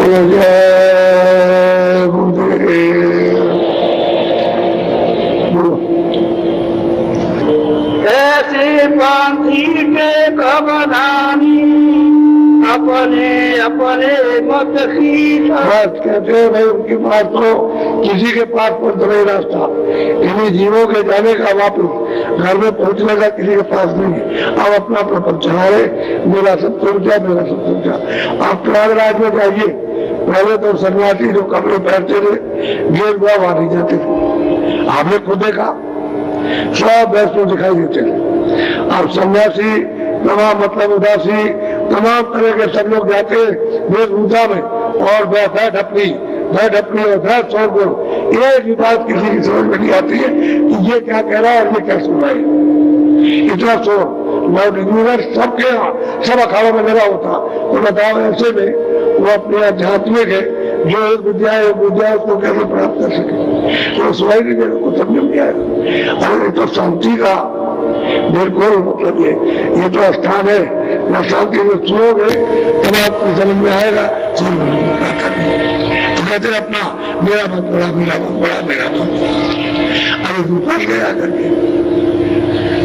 जय गुरुदेव। ऐसे पांथी के कबधानी अपने अपने मत की बात कहते हैं भाई, उनकी बात तो किसी के पास पहुंच नहीं रास्ता, इन्हीं जीवों के जाने का वापस घर में पहुंचने का किसी के पास नहीं है। अब अपना प्रपंच चला रहे, मेरा सब टूट गया, मेरा सब टूट गया। आप प्रयागराज में जाइए, पहले तो सन्यासी जो कपड़े पहनते थे गेर हुआ वहां नहीं जाते थे, आपने खुद देखा, सब वैष्णव दिखाई देते थे। अब सन्यासी तमाम मतलब उदासी तमाम तरह के सब लोग जाते वेशभूषा में और बैठ अपनी और बैठ शोर बोल, एक भी बात किसी की समझ में नहीं आती है कि ये क्या कह रहा है और ये क्या सुन रहा है। इतना शोर यूनिवर्स सबके सब अखाड़ों में लगा होता, तो बताओ ऐसे में वो अपने आध्यात्मिक है जो एक विद्या है उसको कैसे प्राप्त कर सके, तो सुनाई नहीं देने को समझ में आएगा। अरे तो शांति का बिल्कुल मतलब ये तो स्थान है, न शांति में सुनोगे तब आपको समझ में आएगा। तो कहते अपना मेरा मन बड़ा, मेरा मन बड़ा, मेरा मन बड़ा। अरे तू फंस गया करके,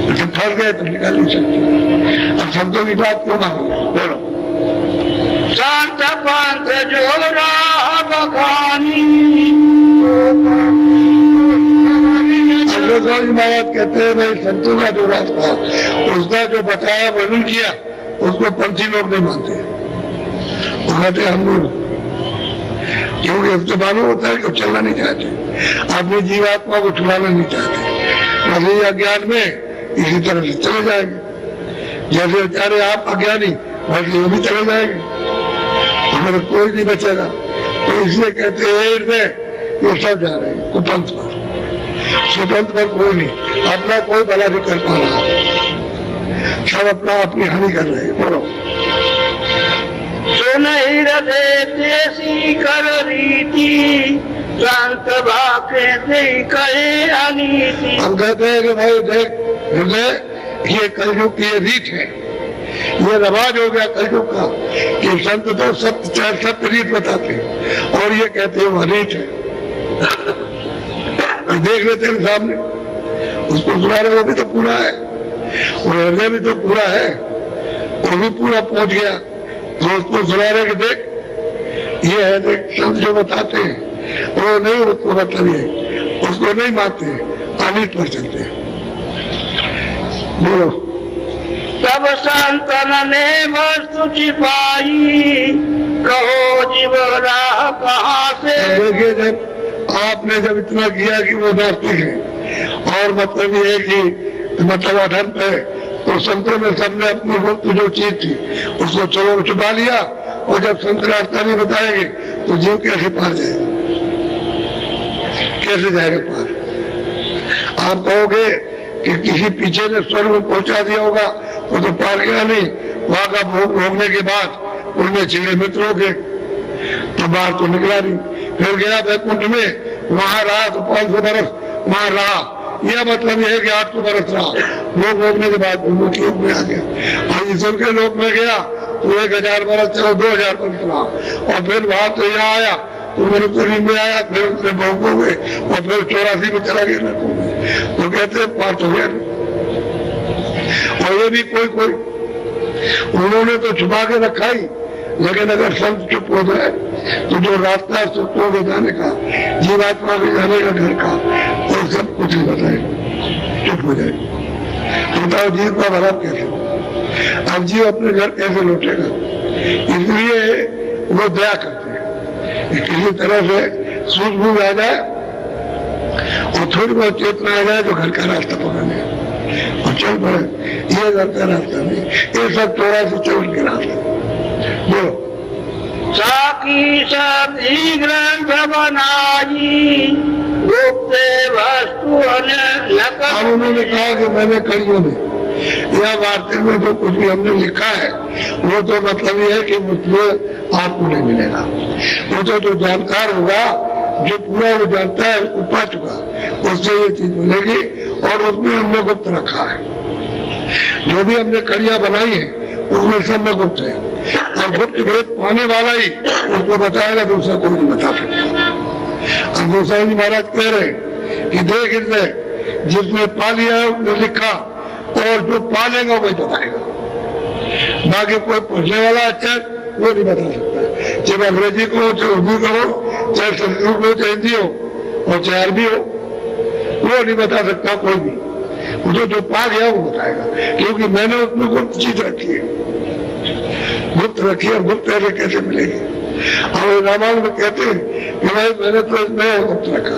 तो फंस गए तो निकाल नहीं सकते। अब शब्दों की बात क्यों मांगो, बोलो। शांत पंथ जो राह बखानी, महाराज कहते हैं भाई संतों का जो रास्ता उसका जो बताया वर्णन किया उसको पंथी लोग नहीं मानते। वो कहते हम लोग क्योंकि उससे मालूम होता है कि चलना नहीं चाहते, अपनी जीवात्मा को छुड़ाना नहीं चाहते, वही अज्ञान में इसी तरह से चले जाएंगे। जैसे बेचारे आप अज्ञानी वैसे वो भी चले जाएंगे, हमारे कोई नहीं बचेगा। तो इसलिए कहते हैं ये सब जा रहे हैं कुपंथ पर, स्वतंत्र पर कोई नहीं, अपना कोई भला नहीं कर पा रहा, सब अपना अपनी हानि कर रहे हैं। बोलो। सुनहि रथे देसी कर रीति, शांत भाके दे कहे अनीति। हम कहते हैं कि भाई देख ये कलयुग की रीत है, ये रवाज हो गया कलयुग का कि संत तो सत्य रीत बताते हैं और ये कहते हैं वह रीत है। देख लेते हैं सामने, उसको सुना रहे वो भी तो पूरा है, और हृदय भी तो पूरा है, वो भी पूरा पहुंच गया, तो उसको सुना रहे कि देख ये है, देख संत जो बताते हैं वो नहीं, उसको मतलब ये उसको नहीं मानते, आनीत पर चलते हैं। बोलो। तब संतन ने वस्तु छिपाई, कहो जीव राह कहाँ से। देखिए जब आपने जब इतना किया कि वो नास्तिक है और मतलब ये कि मतलब अधर्म पे, तो संतों में सबने अपनी वक्त जो चीज थी उसको चलो छुपा लिया, और जब संत रास्ता नहीं बताएंगे तो जीव कैसे पार जाएगा, कैसे जाएगा पार। आप कहोगे कि किसी पीछे ने स्वर्ग में पहुंचा दिया होगा वो तो पार गया नहीं, वहां का भोग भोगने के बाद उनमें छिड़े मित्रों के तो बाहर तो निकला नहीं, फिर गया वैकुंठ में, वहां रहा तो 500 बरस वहां रहा, यह मतलब यह है कि 800 बरस रहा, भोग भोगने के बाद उन्मुख लोक में आ गया, और ईश्वर के लोक में गया तो 1000 बरस चलो 2000 बरस रहा, और फिर वहां तो यहाँ आया तो मनुष्य में आया, फिर उसने भोग भोगे और फिर 84 में चला गया नरकों में। तो कहते हैं पाठ हो गया। और ये भी कोई उन्होंने तो छुपा के रखा ही, लेकिन अगर संत चुप हो जाए तो जो रास्ता है सुखों के जाने का, जीवात्मा के जाने का घर का, और सब कुछ ही बताए, चुप हो जाए। तो बताओ जीव का भला कैसे, अब जीव अपने घर कैसे लौटेगा। इसलिए वो दया करते हैं, किसी तरह से सूझबूझ आ जाए और थोड़ी बहुत चेतना आ जाए तो घर का रास्ता पकड़ने और चल पड़े, ये घर का रास्ता नहीं, ये सब 84 के रास्ते। बोलो। साकी सभी ग्रंथ बनाई, गुप्त वस्तु अब उन्होंने कहा कि मैंने कड़ियों में या वार्ता में जो कुछ भी हमने लिखा है वो तो मतलब ये है कि मुझे आपको नहीं मिलेगा, वो तो जो जानकार होगा, जो पूरा वो जानता है, उसको पा चुका, उससे ये चीज मिलेगी, और उसमें हमने गुप्त रखा है। जो भी हमने कड़ियां बनाई है उसमें सब में गुप्त है। अब और गुप्त भेद पाने वाला ही उसको बताएगा, दूसरा कोई नहीं बता सकता। और गोसाई जी महाराज कह रहे कि देख इसे, जिसने पा लिया है उसने लिखा, और जो पालेगा वही बताएगा। बाकी कोई पढ़ने वाला अच्छा वो नहीं बता सकता, चाहे अंग्रेजी को, चाहे उर्दू कहो, चाहे संस्कृत हो, चाहे हिंदी हो, और चाहे अरबी हो, वो नहीं बता सकता कोई भी। वो जो पा गया वो बताएगा, क्योंकि मैंने उसमें गुप्त चीज रखी है, गुप्त रखी है, और गुप्त ऐसे कैसे मिलेगी। और रामायण में कहते हैं कि भाई मैंने तो इसमें गुप्त रखा,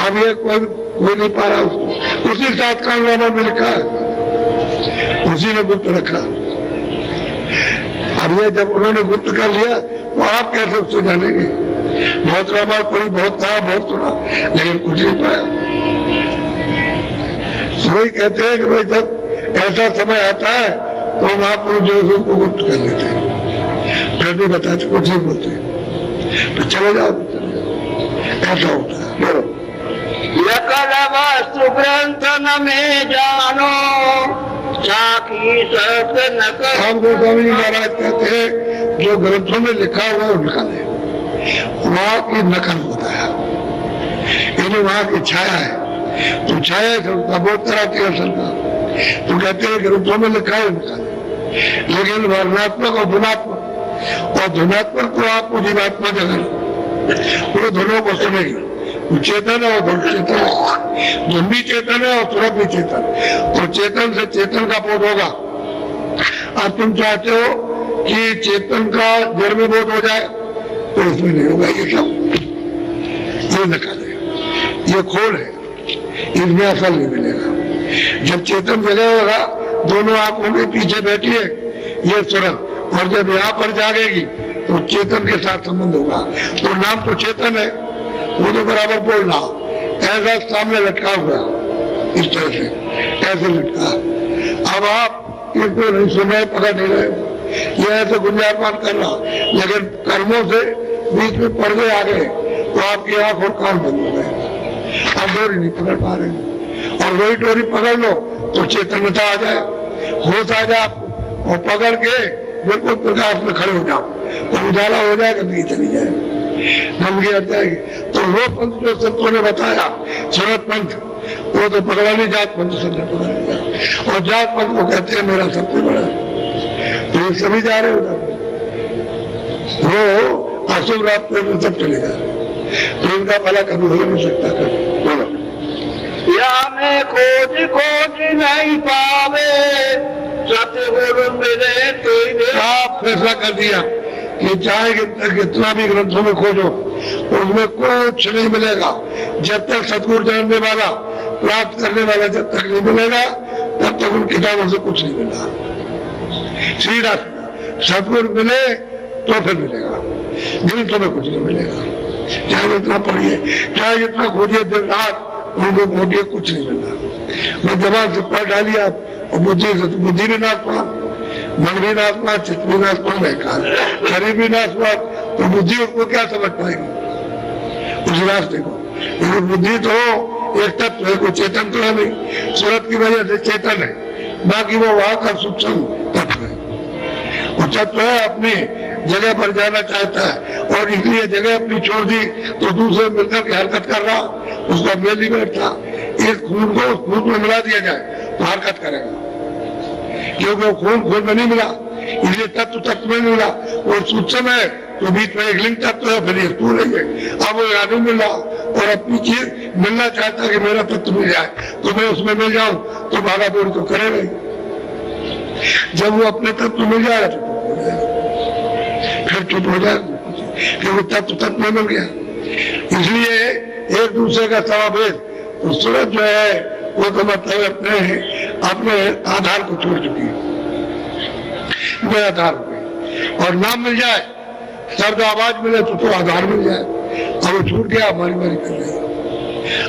अब ये कोई नहीं पा रहा उसको, उसी साथ का रामायण में लिखा है, उसी ने गुप्त रखा। अब ये जब उन्होंने गुप्त कर लिया तो आप कैसे उससे जानेंगे? बहुत रामायण पढ़ी, बहुत कहा, बहुत सुना, लेकिन कुछ नहीं पाया। वही कहते हैं कि भाई जब ऐसा समय आता है तो हम आप जो उसको गुप्त कर लेते हैं, फिर भी बताते, कुछ नहीं बोलते, तो चले जाओ, ऐसा होता है। बोलो, वस्तु ग्रंथ न में जानो, हम गोस्वामी जी महाराज कहते हैं जो ग्रंथों में लिखा हुआ है उनका नहीं, वहां की नकल होता है, यानी वहां की छाया है। तो छाया है बहुत तरह की असल का, तो कहते हैं ग्रंथों में लिखा है उनका, लेकिन वर्णात्मक और धुनात्मक, और धुनात्मक तो आपको जीवात्मा जगह वो दोनों को सुनेगी, चेतन है और धुन चेतन है, धुन भी चेतन है और सुरत भी चेतन, तो चेतन से चेतन का बोध होगा। अब तुम चाहते हो कि चेतन का जड़ में बोध हो जाए, तो इसमें नहीं होगा। ये सब ये नकल है, ये खोल है, इसमें असल नहीं मिलेगा। जब चेतन जगह होगा, दोनों आंखों के पीछे बैठी है ये सुरत, और जब यहाँ पर जागेगी तो चेतन के साथ संबंध होगा। तो नाम तो चेतन है, वो तो बराबर बोलना, ऐसा सामने लटका हुआ, इस तरह से ऐसे लटका। अब आप इसको नहीं सुन रहे, पकड़ नहीं रहे, ये ऐसे गुंजायमान कर रहा, लेकिन कर्मों से बीच में पर्दे आ गए तो आपकी आंख और कान बंद हो गए, आप डोरी नहीं पकड़ पा रहे। और वही डोरी पकड़ लो तो चेतनता आ जाए, होश आ जाए आपको, और पकड़ के बिल्कुल प्रकाश में खड़े हो जाओ, तो उजाला हो जाएगा, नहीं चली जाए, नमगी हट जाएगी। तो वो पंथ जो संतों ने बताया, सुरत पंथ, वो तो पकड़ा नहीं, जात पंथ से पकड़ लिया, और जात पंथ को कहते हैं मेरा सबसे बड़ा, तो ये सभी जा रहे उधर, वो अशुभ रास्ते में सब चलेगा, तो इनका भला कभी हो नहीं सकता। बोलो, या में खोज नहीं पावे, सतगुरु मिले तो आप फैसला कर दिया कि चाहे कितना भी ग्रंथों में खोजो, उसमें कुछ नहीं मिलेगा जब तक सतगुरु जानने वाला, प्राप्त करने वाला जब तक नहीं मिलेगा, तब तक उन किताबों से कुछ नहीं मिला। सीधा सतगुरु मिले तो फिर मिलेगा, ग्रंथों में कुछ नहीं मिलेगा। चाहे जितना पढ़िए, चाहे जितना खोजिए दिन रात, उनको खोजिए, कुछ नहीं मिलना। मैं दिमाग से पढ़ डालिए आप, और बुद्धि भी नाश पड़ा, मन भी नाश हुआ, चित्त भी नाश हुआ, बेकार, शरीर भी नाश हुआ, तो बुद्धि उसको क्या समझ पाएगी उस रास्ते को? क्योंकि बुद्धि तो एक तत्व है, कोई चेतन तो है नहीं, सूरत की वजह से चेतन है, बाकी वो वहां का सूक्ष्म तत्व है। वो तत्व है अपनी जगह पर जाना चाहता है, और इसलिए जगह अपनी छोड़ दी तो दूसरे मिलकर के हरकत कर रहा, उसका मेल नहीं बैठता। एक खून को उस खून में मिला दिया जाए तो हरकत करेगा, क्योंकि वो खून में नहीं मिला, इसलिए तत्व में मिला, और सूक्ष्म है तो बीच में एक लिंग तत्व है, फिर ये स्थूल है। अब वो यादव मिला और अपनी चीज मिलना चाहता है कि मेरा तत्व मिल जाए तो मैं उसमें मिल जाऊं, तो भागा दौड़ तो करेगा ही। जब वो अपने तत्व मिल जाएगा तो चुप हो जाएगा, फिर चुप हो जाएगा, क्योंकि तत्व में मिल गया। इसलिए एक दूसरे का समावेश, तो सूरत जो है वो तो मतलब अपने आधार को छोड़ चुकी है, मैं आधार हो गई, और नाम मिल जाए, शब्द आवाज मिले तो आधार मिल जाए, और वो छूट गया, हमारी बारी कर रही है,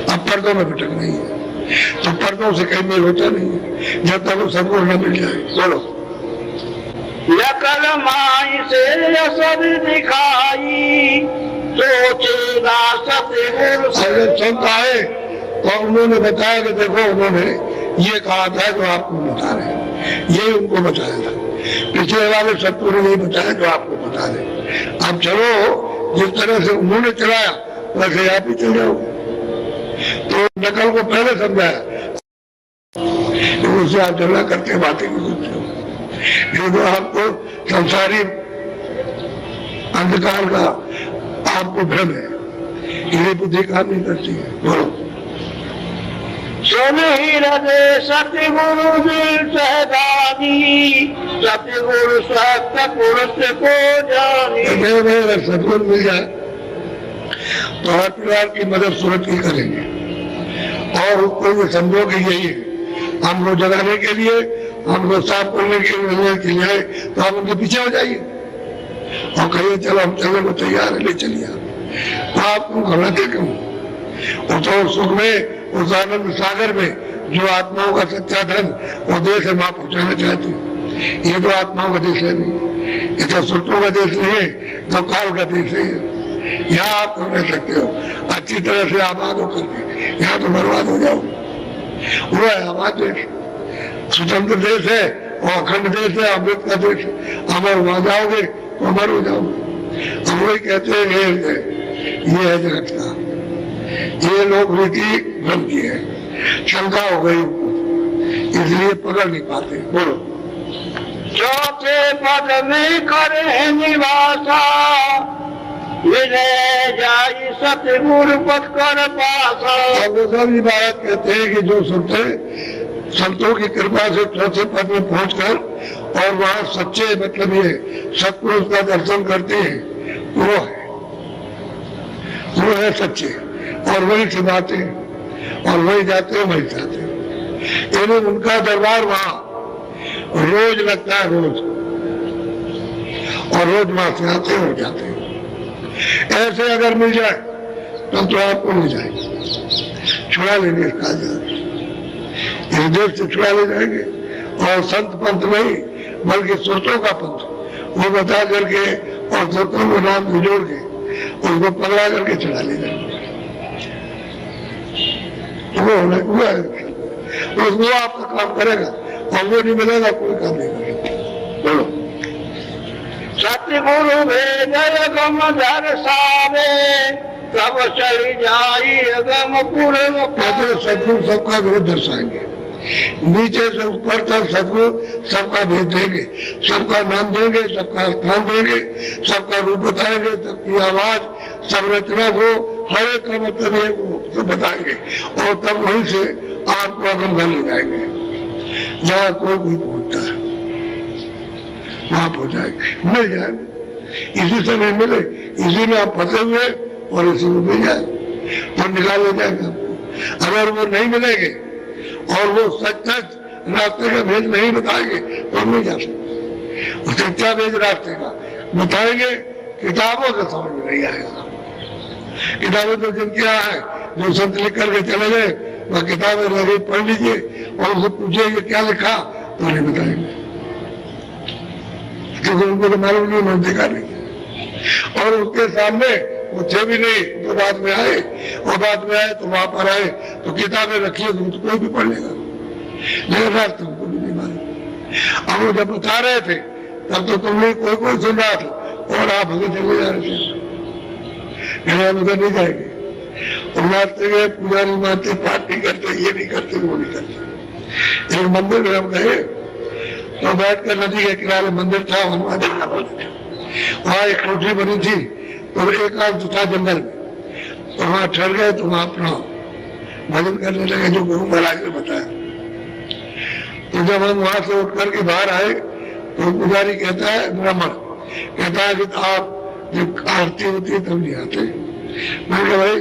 अब पर्दों में भटक रही है, तो पर्दों से कहीं मेल होता नहीं है जब तक वो सबको न मिल जाए। चलो, नकल माई से असर दिखाई, सोचेगा सतगुरु अगर संत आए तो उन्होंने बताया कि देखो उन्होंने ये कहा था जो आपको बता रहे हैं, यही उनको बताया था। पिछले वाले सत्पुरुष ने नहीं बताया जो आपको बता दे। आप चलो जिस तरह से उन्होंने चलाया वैसे आप ही चल जाओ। तो नकल को पहले समझाया, तो उससे आप झगड़ा करके बातें भी करते हो। ये तो आपको संसारी अंधकार का आपको भ्रम है, ये बुद्धि काम नहीं करती है। बोलो। सुन ही हृदय सतगुरु दिल सहदानी, सतगुरु सत्य पुरुष को जानी। अगर सतगुरु मिल जाए तो हर परिवार की मदद सूरत ही करेंगे। और उसको ये समझो कि यही है, हमको जगाने के लिए, हमको साफ करने के लिए आए तो हम उनके पीछे हो जाइए और कहिए चलो हम चलने को तैयार है, ले चलिए। तो आप क्यों घबराते क्यों? और तो सुख में, उस आनंद सागर में जो आत्माओं का सच्चा धन वो देश है, वहां पहुंचाना चाहती है। ये तो आत्माओं का देश है नहीं, ये तो सुल्तों का देश नहीं है, तो काल का देश है। यहाँ आप कर सकते हो अच्छी तरह से आबाद होकर के, यहाँ तो बर्बाद हो जाओ। वो है हमारा देश, स्वतंत्र देश है और अखंड देश है, अमृत का देश है। अमर वहां जाओगे तो अमर हो जाओगे। हम वही कहते हैं ये है जगत का, ये लोग रीति भ्रम की है, शंका हो गई इसलिए पकड़ नहीं पाते। बोलो। चौथे पद में करे निवासा, विनय जाई सतगुरु पद कर पासा। सब बात कहते हैं कि जो सुनते संतों की कृपा से चौथे पद में पहुंचकर और वहां सच्चे मतलब ये सतपुरुष का दर्शन करते हैं, वो है सच्चे और वही सुनाते हैं और वही जाते हैं वही जाते हैं। यानी उनका दरबार वहां रोज लगता है, रोज, और रोज वहां से आते हो जाते हैं। ऐसे अगर मिल जाए तब तो आपको मिल जाएगी, छुड़ा लेंगे इसका इस देश से छुड़ा ले जाएंगे। और संत पंथ नहीं बल्कि सुरतों का पंथ वो बता करके और सुरतों में नाम जोड़ के उसको पकड़ा करके चढ़ा ले जाएंगे। वो आपका काम करेगा और वो नहीं मिलेगा कोई काम नहीं करेगा। बोलो। सतगुरु भेजय गम दर्शावे, तब चली जाई गम पूर्व। सतगुरु सबका विरोध दर्शाएंगे, नीचे से ऊपर तक सतगुरु सबका भेद देंगे, सबका नाम देंगे, सबका स्थान देंगे, सबका रूप बताएंगे, सबकी आवाज, संरचना को, हर एक का मतलब सब बताएंगे और तब वहीं से आपको अगम घर ले जाएंगे। जहाँ कोई पहुंचता है वहां पहुंचाएंगे, मिल जाएंगे। इसी से नहीं मिले, इसी में आप फंसे हुए और इसी में मिल जाए तो निकाल ले जाएंगे आपको। अगर वो नहीं मिलेंगे और वो सच रास्ते का भेद नहीं बताएंगे तो हम नहीं जा सकते। सच्चा भेद रास्ते का बताएंगे, किताबों से समझ में नहीं आएगा। किताबें तो जिनके यहाँ है, जो संत लिख करके चले गए, वह किताबें लगे पढ़ लीजिए और उससे पूछिए ये क्या लिखा तो नहीं बताएंगे, क्योंकि उनको तो मालूम नहीं, उन्होंने देखा नहीं। और उसके सामने वो थे भी नहीं, तो बाद में आए और बाद में आए तो वहां पर आए तो किताबें रखी तो कोई भी पढ़ लेगा, लेकिन रास्ते उनको भी नहीं मालूम। अब वो जब बता रहे थे तब तो तुमने कोई सुन रहा था और आप भगत चले जा रहे थे, उधर नहीं जाएंगे। और मानते गए, पूजा नहीं मानते, पाठ नहीं करते, ये नहीं करते, वो नहीं करते। एक मंदिर में हम गए तो बैठकर नदी के किनारे मंदिर था, हनुमान जी का मंदिर, वहां एक कोठरी बनी थी तो एक आध था जंगल में, तो वहां ठहर गए तो वहां अपना भजन करने लगे जो गुरु महाराज ने बताया। तो जब हम वहां से उठ करके बाहर आए तो पुजारी कहता है, ब्राह्मण कहता है कि आप जब आरती होती है तब नहीं आते। मैंने कहा भाई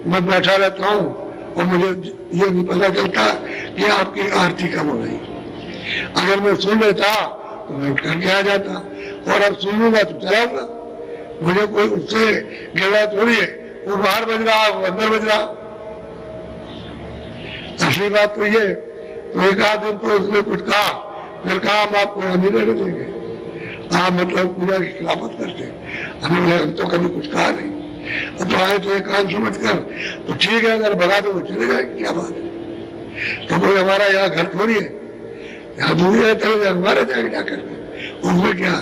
मैं बैठा रहता हूँ और मुझे ये नहीं पता चलता कि आपकी आरती कब हो रही। अगर मैं सुन लेता तो मैं उठ करके आ जाता, और अब सुन लूंगा तो चलाऊंगा। मुझे कोई उससे गिरा थोड़ी है, वो बाहर बज रहा, वो अंदर बज रहा। असली बात तो ये, तो एक आध दिन तो उसने कुछ कहा, फिर कहा हम आपको नहीं रहने देंगे, आप मतलब पूजा की खिलाफत करते। हम तो कभी कुछ कहा नहीं, तो आए तो एक काम समझ कर तो ठीक है, अगर भगा तो चले जाएंगे, क्या बात है। तो कोई हमारा यहाँ घर थोड़ी है, यहाँ दूरी है, चले जाए हमारे जाएंगे जाकर उसमें क्या,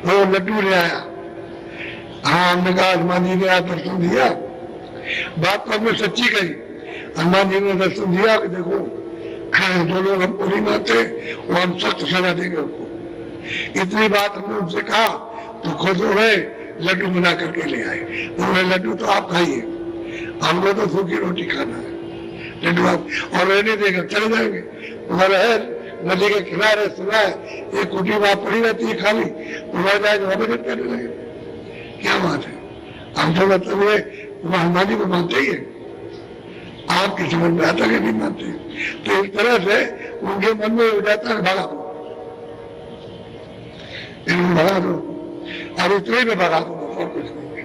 वो लड्डू ले आया। हाँ, हमने कहा हनुमान जी ने आज दर्शन दिया, बात तो हमने सच्ची कही। हनुमान जी ने दर्शन दिया कि देखो जो लोग हमको नहीं मानते वो हम सख्त सजा देंगे उनको। इतनी बात हमने उनसे कहा तो खुद हो गए, लड्डू बना करके ले आए। उन्होंने लड्डू तो आप खाइए, हमको तो सूखी रोटी खाना है, लड्डू आप और रहने देगा, चले जाएंगे। तुम्हारा है नदी के किनारे सुना है एक कुटी वहां पड़ी रहती है खाली, तुम्हारा जाएगा वहां पर करने लगे। क्या बात है, हम तो मतलब है तुम हनुमान जी को मानते ही है, आपकी समझ में आता है नहीं मानते। तो इस तरह से उनके मन में हो जाता है भगा दो, इनको भगा दो, और इतने में भगा दो, और कुछ नहीं।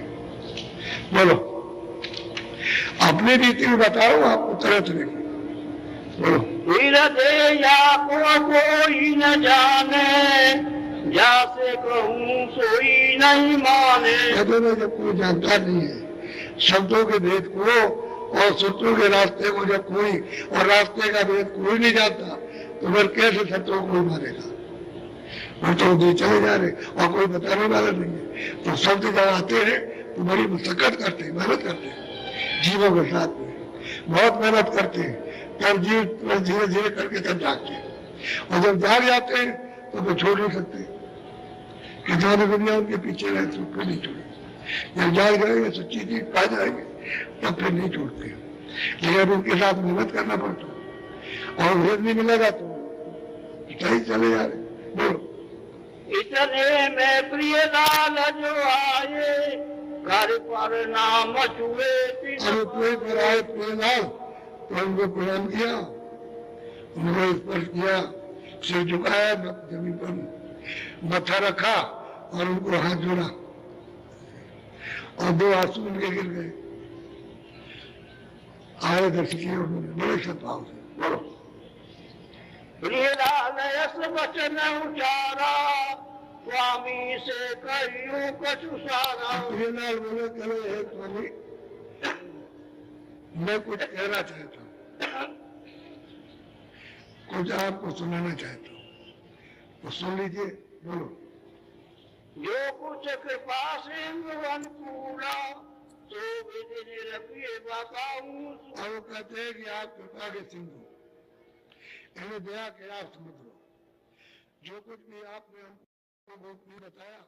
बोलो, अपनी रीति में बता रहा हूं आपको तरह तरह की। बोलो, दे या कोई न जाने, जैसे कहूँ सोई नहीं माने। कहते ना जब कोई जानता नहीं है शब्दों के भेद को और शत्रुओं के रास्ते को, जब कोई और रास्ते का भेद कोई नहीं जानता तो फिर कैसे शत्रुओं को मारेगा। वो तो उधर चले जा रहे और कोई बताने वाला नहीं है। तो शब्द जब आते हैं तो बड़ी मशक्कत करते हैं, मेहनत करते हैं, जीवों के साथ में बहुत मेहनत करते हैं, तब जीव धीरे धीरे करके तब जागते हैं। और जब जाग जाते हैं तो वो छोड़ नहीं सकते कि सारी दुनिया उनके पीछे रहे तो फिर नहीं छोड़े। जब जाग जाएंगे सच्ची चीज पा जाएंगे तब फिर नहीं छोड़ते। लेकिन उनके साथ मेहनत करना पड़ता और भेद नहीं मिलेगा तो सही चले जा रहे। बोलो, इतने में प्रिय लाल जो आए, घर पर नाम छुए। अरे कोई पर आए प्रियलाल तो उनको प्रणाम किया, उनको स्पर्श किया, सिर झुकाया, जमीन पर मत्था रखा और उनको हाथ जोड़ा और दो आंसू उनके गिर गए। आए दर्शन किए उन्होंने बड़े सद्भाव से। बोलो, प्रियलाल यस वचन उचारा, स्वामी से कहियो कछु सारा। प्रियलाल बोले, चलो हे स्वामी, मैं कुछ कहना चाहता हूँ, कुछ आपको सुनाना चाहता हूँ, तो सुन लीजिए। बोलो, जो कुछ कृपा सिंधु अनुकूला, तो विधि निरपिय बताऊं। और वो कहते हैं कि आप कृपा के सिंधु, इन्हें दया के आप समुद्र, जो कुछ भी आपने हमको नहीं बताया